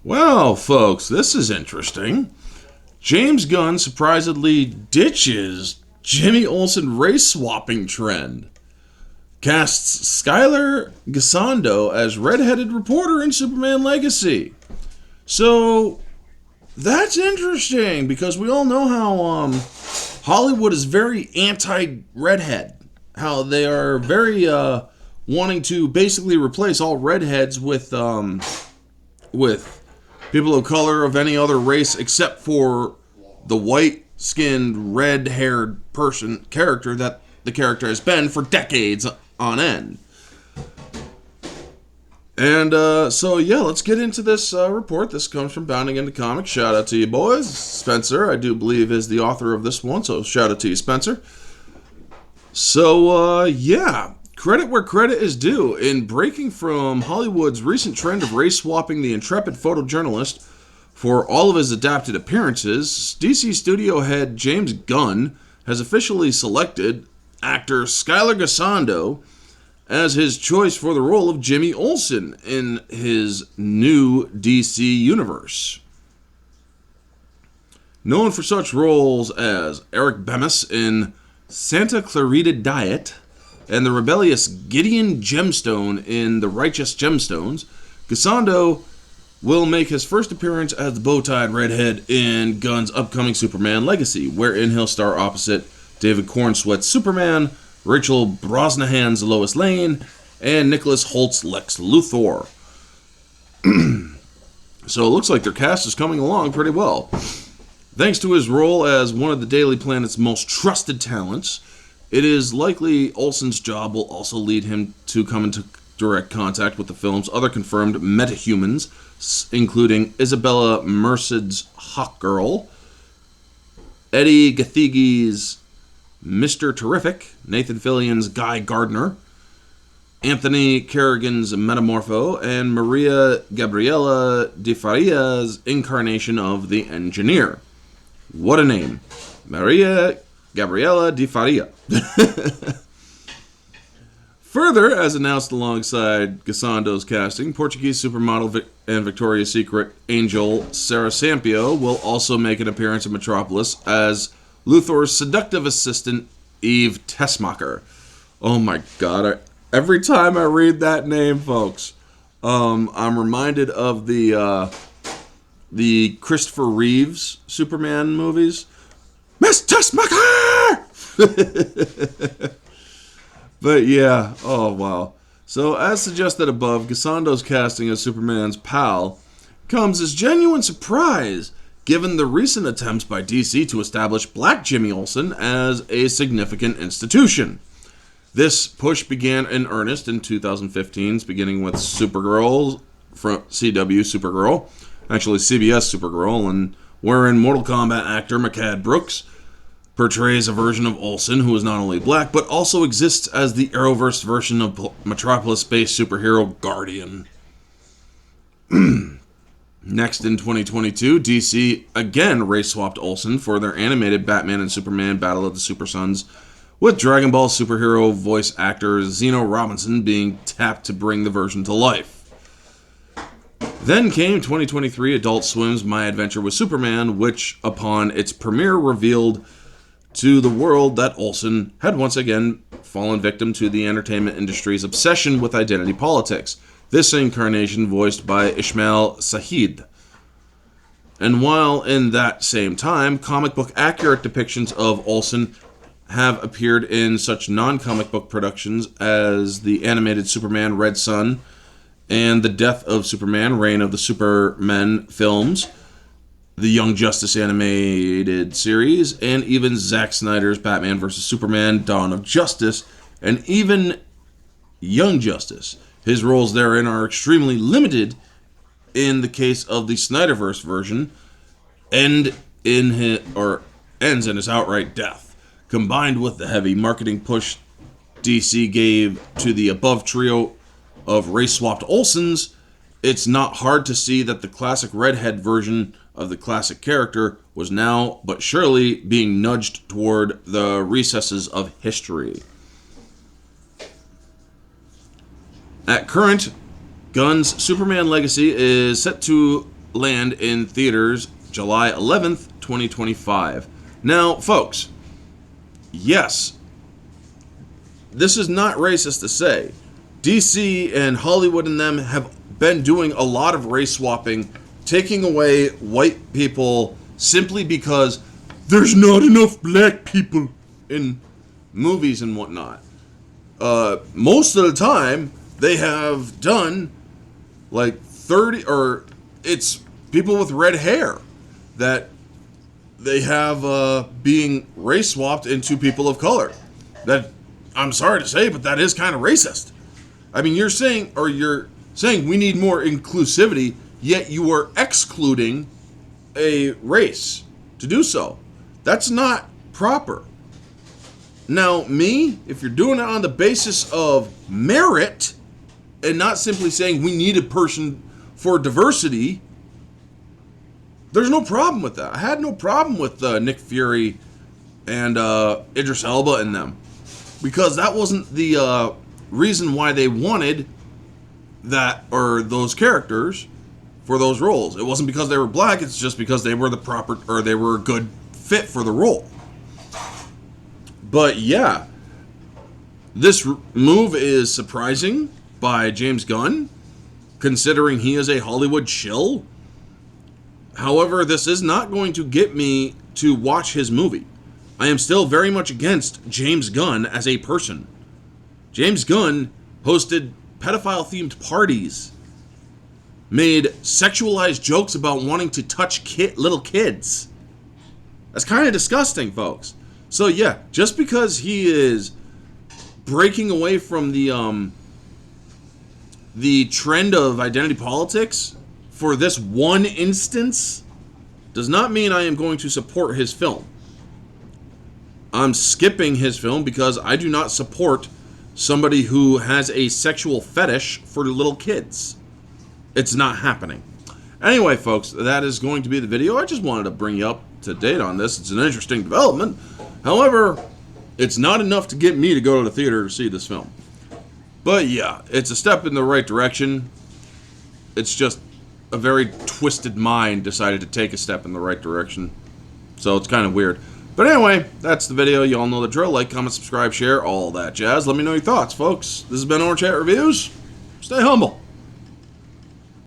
Well, folks, this is interesting. James Gunn surprisingly ditches Jimmy Olsen race swapping trend. Casts Skylar Gisondo as redheaded reporter in Superman Legacy. So, that's interesting because we all know how Hollywood is very anti-redhead. How they are very wanting to basically replace all redheads with people of color of any other race except for the white-skinned, red-haired character that the character has been for decades on end. And so let's get into this report. This comes from Bounding Into Comics. Shout out to you boys. Spencer, I do believe, is the author of this one, so shout out to you, Spencer. So, credit where credit is due. In breaking from Hollywood's recent trend of race-swapping the intrepid photojournalist for all of his adapted appearances, DC studio head James Gunn has officially selected actor Skylar Gisondo as his choice for the role of Jimmy Olsen in his new DC universe. Known for such roles as Eric Bemis in Santa Clarita Diet and the rebellious Gideon Gemstone in The Righteous Gemstones, Gisondo will make his first appearance as the bow-tied redhead in Gunn's upcoming Superman Legacy, wherein he'll star opposite David Cornsweet's Superman, Rachel Brosnahan's Lois Lane, and Nicholas Holt's Lex Luthor. So it looks like their cast is coming along pretty well. Thanks to his role as one of the Daily Planet's most trusted talents, it is likely Olsen's job will also lead him to come into direct contact with the film's other confirmed metahumans, including Isabella Merced's Hawkgirl, Eddie Gathegi's Mr. Terrific, Nathan Fillion's Guy Gardner, Anthony Kerrigan's Metamorpho, and Maria Gabriela Di Faria's incarnation of the Engineer. What a name. Maria Gabriela Di Faria. Further, as announced alongside Gisondo's casting, Portuguese supermodel and Victoria's Secret angel Sarah Sampio will also make an appearance in Metropolis as Luthor's seductive assistant, Eve Tessmacher. Oh my god, every time I read that name, folks, I'm reminded of the Christopher Reeves Superman movies. Miss Tessmacher! But yeah, oh wow. So, as suggested above, Gisondo's casting as Superman's pal comes as genuine surprise given the recent attempts by DC to establish Black Jimmy Olsen as a significant institution. This push began in earnest in 2015's beginning with Supergirl, from CW Supergirl, actually CBS Supergirl, and wherein Mortal Kombat actor Makad Brooks portrays a version of Olsen who is not only black, but also exists as the Arrowverse version of Metropolis-based superhero Guardian. Next, in 2022, DC again race-swapped Olsen for their animated Batman and Superman Battle of the Super Sons, with Dragon Ball superhero voice actor Zeno Robinson being tapped to bring the version to life. Then came 2023 Adult Swim's My Adventure with Superman, which, upon its premiere, revealed to the world that Olsen had once again fallen victim to the entertainment industry's obsession with identity politics, this incarnation voiced by Ishmael Sahid. And while in that same time, comic book accurate depictions of Olsen have appeared in such non-comic book productions as the animated Superman Red Son and The Death of Superman, Reign of the Supermen films, the Young Justice animated series, and even Zack Snyder's Batman vs. Superman, Dawn of Justice, and even Young Justice. His roles therein are extremely limited in the case of the Snyderverse version, ends in his outright death. Combined with the heavy marketing push DC gave to the above trio of race-swapped Olsens, it's not hard to see that the classic redhead version of the classic character was now but surely being nudged toward the recesses of history. At current, Gunn's Superman Legacy is set to land in theaters July 11th, 2025. Now, folks, yes, this is not racist to say. DC and Hollywood and them have been doing a lot of race swapping, taking away white people simply because there's not enough black people in movies and whatnot. Most of the time, they have done like 30, or it's people with red hair that they have being race swapped into people of color. That, I'm sorry to say, but that is kind of racist. I mean, you're saying we need more inclusivity, yet you are excluding a race to do so. That's not proper. Now, if you're doing it on the basis of merit and not simply saying we need a person for diversity, there's no problem with that. I had no problem with Nick Fury and Idris Elba and them, because that wasn't the reason why they wanted that or those characters for those roles. It wasn't because they were black. It's just because they were they were a good fit for the role. But yeah, this move is surprising by James Gunn, considering he is a Hollywood shill. However, this is not going to get me to watch his movie. I am still very much against James Gunn as a person. James Gunn hosted pedophile-themed parties, made sexualized jokes about wanting to touch little kids. That's kind of disgusting, folks. So yeah, just because he is breaking away from the trend of identity politics for this one instance does not mean I am going to support his film. I'm skipping his film because I do not support somebody who has a sexual fetish for little kids. It's not happening. Anyway, folks, that is going to be the video. I just wanted to bring you up to date on this. It's an interesting development. However, it's not enough to get me to go to the theater to see this film. But yeah, it's a step in the right direction. It's just a very twisted mind decided to take a step in the right direction. So it's kind of weird. But anyway, that's the video. You all know the drill. Like, comment, subscribe, share, all that jazz. Let me know your thoughts, folks. This has been Orange Hat Reviews. Stay humble.